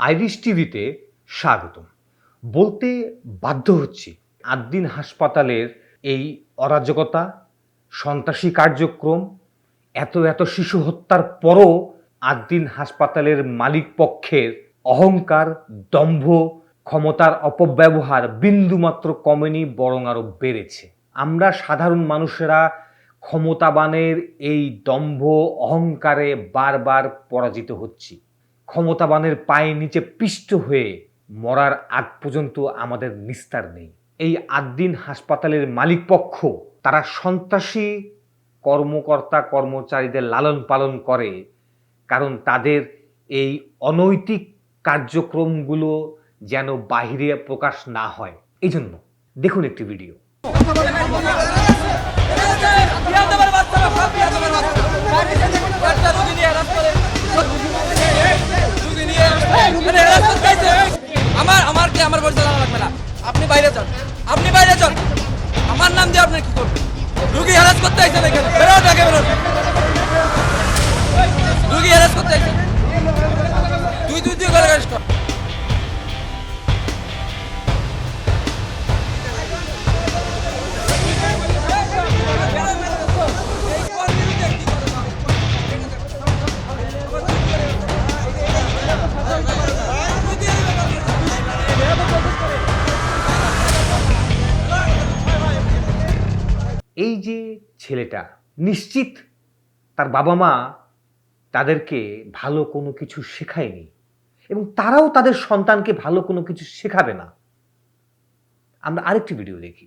Irish টিভিতে স্বাগতম। বলতে বাধ্য হচ্ছি, আদ্দিন হাসপাতালের এই অরাজকতা, সন্ত্রাসী কার্যক্রম, এত শিশু হত্যার পরও আদ্দিন হাসপাতালের মালিক পক্ষের অহংকার, দম্ভ, ক্ষমতার অপব্যবহার বিন্দুমাত্র কমেনি, বরং আরও বেড়েছে। আমরা সাধারণ মানুষেরা ক্ষমতাবানের এই দম্ভ, অহংকারে বারবার পরাজিত হচ্ছি। ক্ষমতাবানের পায়ে নিচে পিষ্ট হয়ে মরার আগ পর্যন্ত আমাদের নিস্তার নেই। এই আদ্দিন হাসপাতালের মালিক পক্ষ তারা সন্ত্রাসী কর্মকর্তা কর্মচারীদের লালন পালন করে, কারণ তাদের এই অনৈতিক কার্যক্রমগুলো যেন বাহিরে প্রকাশ না হয়। এই জন্য দেখুন একটি ভিডিও। আমার পরিচয় লাগবে না, আপনি বাইরে যান, আপনি বাইরে যান। আমার নাম দিয়ে আপনি কি করবেন? রুগী হ্যারাস করতে আইছেন এখানে, বেরোন আগে বেরোন। রুগী হ্যারাস করতে আইছেন, দুই করে হ্যারাস কর। এই যে ছেলেটা, নিশ্চিত তার বাবা মা তাদেরকে ভালো কোনো কিছু শেখায়নি এবং তারাও তাদের সন্তানকে ভালো কোনো কিছু শেখাবে না। আমরা আরেকটি ভিডিও দেখি।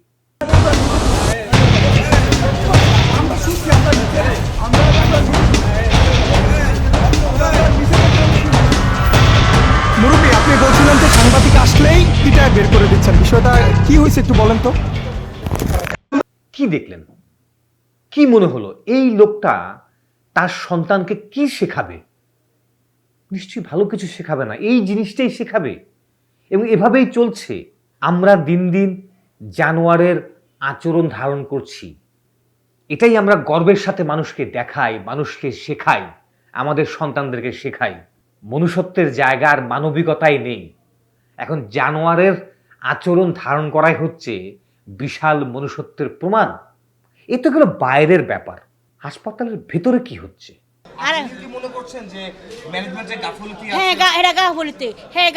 মুরব্বী, আপনি বলছিলেন যে সাংবাদিক আসলেই পিটা বের করে দিচ্ছেন, বিষয়টা কি হয়েছে একটু বলেন তো। কি দেখলেন? কি মনে হলো এই লোকটা তার সন্তানকে কি শেখাবে? নিশ্চয়ই ভালো কিছু শেখাবে না, এই জিনিসটাই শেখাবে এবং এভাবেই চলছে। আমরা দিন দিন জানোয়ারের আচরণ ধারণ করছি। এটাই আমরা গর্বের সাথে মানুষকে দেখাই, মানুষকে শেখাই, আমাদের সন্তানদেরকে শেখাই। মনুষ্যত্বের জায়গা আর মানবিকতাই নেই। এখন জানোয়ারের আচরণ ধারণ করাই হচ্ছে বিশাল মনুষ্যত্বের প্রমাণ। এ তো গেল বাইরের ব্যাপার, হাসপাতালের ভেতরে কি হচ্ছে? আরে কি মনে করছেন যে ম্যানেজমেন্টের গাফলতি আছে? হ্যাঁ এরা গাফলতি হ্যাঁ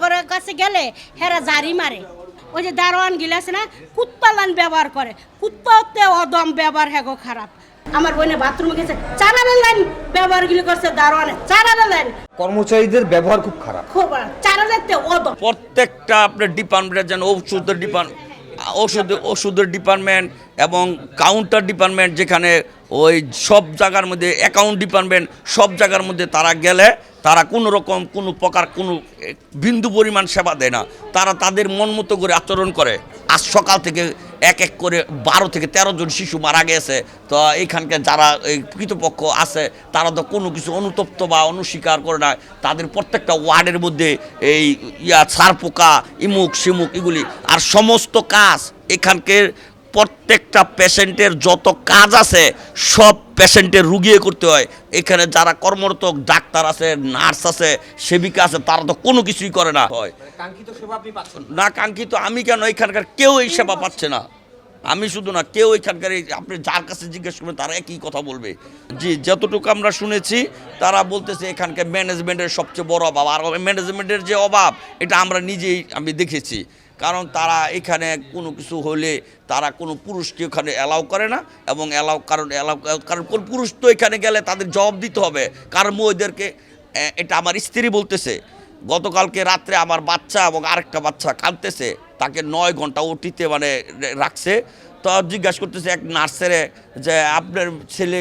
ঘরের কাছে গেলে হেরা জারি মারে। ওই যে দারোয়ান গিলা আছে না, কুত্তালান ব্যবহার করে, কুত্তাতে অদম ব্যবহার হ্যাগো খারাপ। আমার বোনে বাথরুমে গেছে, চারালের লাইন ব্যবহার গিলি করছে দারোয়ানে, চারালের লাইন। কর্মচারীদের ব্যবহার খুব খারাপ, খুব চারালেতে অদম। প্রত্যেকটা আপনার ডিপার্টমেন্টের যেন ওষুধের ডিপার্টমেন্ট এবং কাউন্টার ডিপার্টমেন্ট, যেখানে ওই সব জায়গার মধ্যে অ্যাকাউন্ট ডিপার্টমেন্ট, সব জায়গার মধ্যে তারা গেলে তারা কোনো রকম কোনো প্রকার কোনো বিন্দু পরিমাণ সেবা দেয় না। তারা তাদের মন মতো করে আচরণ করে। আজ সকাল থেকে এক করে 12 থেকে 13 জন শিশু মারা গেছে। তো এইখানকার যারা এই কৃতপক্ষ আছে তারা তো কোনো কিছু অনুতপ্ত বা অনস্বীকার করে না। তাদের প্রত্যেকটা ওয়ার্ডের মধ্যে এই ছারপোকা, ইমুক সিমুক এগুলি আর সমস্ত কাজ এখানকার প্রত্যেকটা পেশেন্টের যত কাজ আছে সব পেশেন্টের রুগিয়ে করতে হয়। এখানে যারা কর্মরত ডাক্তার আছে, নার্স আছে, সেবিকা আছে, তারা তো কোনো কিছুই করে না। হয় কাঙ্ক্ষিত সেবা আপনি পাচ্ছেন না? কাঙ্ক্ষিত আমি কেন, এখানকার কেউ এই সেবা পাচ্ছে না। আমি শুধু না, কেউ এখানকার আপনি যার কাছে জিজ্ঞেস করবেন তারা একই কথা বলবে। জি, যতটুকু আমরা শুনেছি তারা বলতেছে এখানকার ম্যানেজমেন্টের সবচেয়ে বড় অভাব। আর ম্যানেজমেন্টের যে অভাব এটা আমরা নিজেই আমি দেখেছি। কারণ তারা এখানে কোনো কিছু হলে তারা কোনো পুরুষকে ওখানে অ্যালাউ করে না এবং কারণ কোন পুরুষ তো এখানে গেলে তাদের জবাব দিতে হবে। কারণ ওদেরকে, এটা আমার স্ত্রী বলতেছে, গতকালকে রাত্রে আমার বাচ্চা এবং আরেকটা বাচ্চা কাঁদতেছে, তাকে 9 ঘন্টা ওটিতে রাখছে। তো জিজ্ঞাসা করতেছে এক নার্সের যে আপনার ছেলে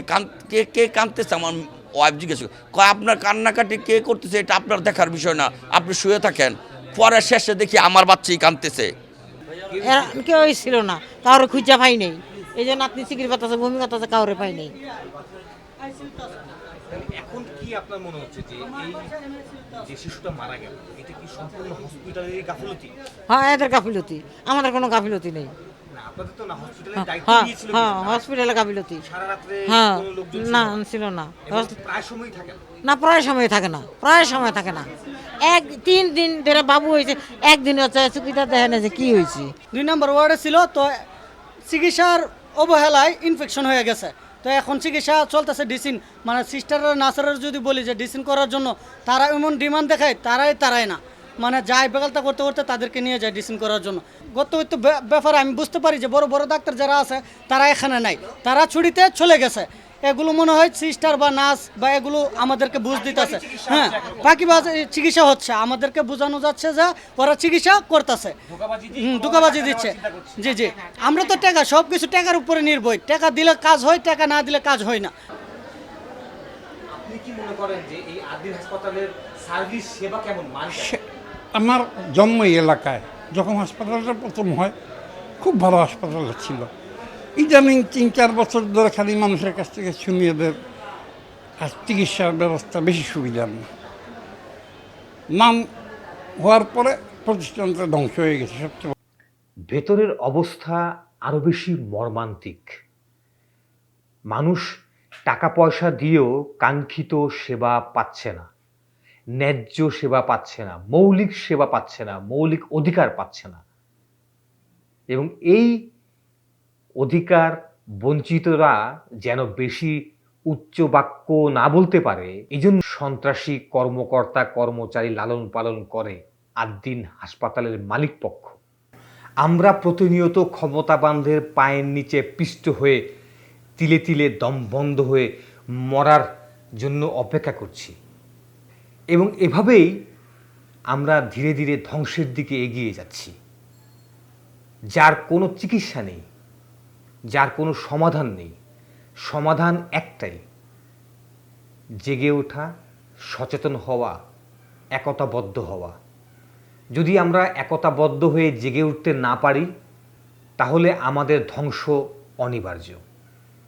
কে কাঁদতেছে। আমার ওয়াইফ জিজ্ঞেস কয় আপনার কান্নাকাটি কে করতেছে এটা আপনার দেখার বিষয় না, আপনি শুয়ে থাকেন। পরে শেষে দেখি আমার বাচ্চাই কাঁদতেছে। কেউ ছিল না, কাউরে খুঁজা পাই নেই। এই জন্য আপনি চিকির পাতাছে, ভূমি পাতাছে, কাউরে পাই নেই। এখন কি আপনার মনে হচ্ছে যে এই যে শিশুটা মারা গেল এটা কি সম্পূর্ণ হসপিটালের গাফলতি? হ্যাঁ, এদের গাফিলতি, আমাদের কোনো গাফিলতি নেই। না আপনাদের তো না হসপিটালের দায়িত্ব হ্যাঁ দিয়েছিল হ্যাঁ কিন্তু। হসপিটালে গাফিলতি সারা রাত্রে হ্যাঁ কোনো লোকজন ছিল না না? ছিল না এবং প্রায় সময়ই থাকে না। না প্রায় সময় থাকে না প্রায় সময় থাকে না 3 দিন ধরে বাবু হয়েছে একদিন হচ্ছে সুবিধা দেখে না যে কি হয়েছে 2 নম্বর ওয়ার্ডে ছিল তো চিকিৎসার অবহেলায় ইনফেকশন হয়ে গেছে তো এখন চিকিৎসা চলতেছে ডিসিন মানে সিস্টাররা নার্সাররা যদি বলি যে ডিসিন করার জন্য তারা এমন ডিমান্ড দেখায় তারাই না মানে যায় বেকালতা করতে করতে তাদেরকে নিয়ে যায় ডিসিন করার জন্য গত ব্যাপারে আমি বুঝতে পারি যে বড় বড় ডাক্তার যারা আছে তারা এখানে নাই তারা ছুটিতে চলে গেছে এগুলো মনে হয় সিস্টার বা নার্স বা এগুলো আমাদেরকে বুঝ দিতেছে হ্যাঁ বাকি চিকিৎসা হচ্ছে আমাদেরকে বোঝানো যাচ্ছে যে ওরা চিকিৎসা করতেছে ধোঁকাবাজি দিচ্ছে জি জি আমরা তো টাকা সব কিছু টাকার উপরে নির্ভর টাকা দিলে কাজ হয় টাকা না দিলে কাজ হয় না আপনি কি মনে করেন যে এই আদিল হাসপাতালের সার্ভিস সেবা কেমন মান কেমন? আমার জন্ম এই এলাকায় যখন হাসপাতালটা প্রথম হয় খুব ভালো হাসপাতাল ছিল ইদানিং 3-4 বছর ধরে খালি মানুষের কাছ থেকে শুনি এদের চিকিৎসার ব্যবস্থা বেশি সুবিধার না নাম হওয়ার পরে প্রতিষ্ঠানটা ধ্বংস হয়ে গেছে সবচেয়ে ভেতরের অবস্থা আরো বেশি মর্মান্তিক। মানুষ টাকা পয়সা দিয়েও কাঙ্ক্ষিত সেবা পাচ্ছে না, ন্যায্য সেবা পাচ্ছে না, মৌলিক সেবা পাচ্ছে না, মৌলিক অধিকার পাচ্ছে না। এবং এই অধিকার বঞ্চিতরা যেন বেশি উচ্চ বাক্য না বলতে পারে, এই জন্য সন্ত্রাসী কর্মকর্তা কর্মচারী লালন পালন করে আদ্দিন হাসপাতালের মালিক পক্ষ। আমরা প্রতিনিয়ত ক্ষমতাবানদের পায়ের নিচে পিষ্ট হয়ে তিলে তিলে দম বন্ধ হয়ে মরার জন্য অপেক্ষা করছি এবং এভাবেই আমরা ধীরে ধীরে ধ্বংসের দিকে এগিয়ে যাচ্ছি। যার কোনো চিকিৎসা নেই, যার কোনো সমাধান নেই। সমাধান একটাই, জেগে ওঠা, সচেতন হওয়া, একতাবদ্ধ হওয়া। যদি আমরা একতাবদ্ধ হয়ে জেগে উঠতে না পারি তাহলে আমাদের ধ্বংস অনিবার্য।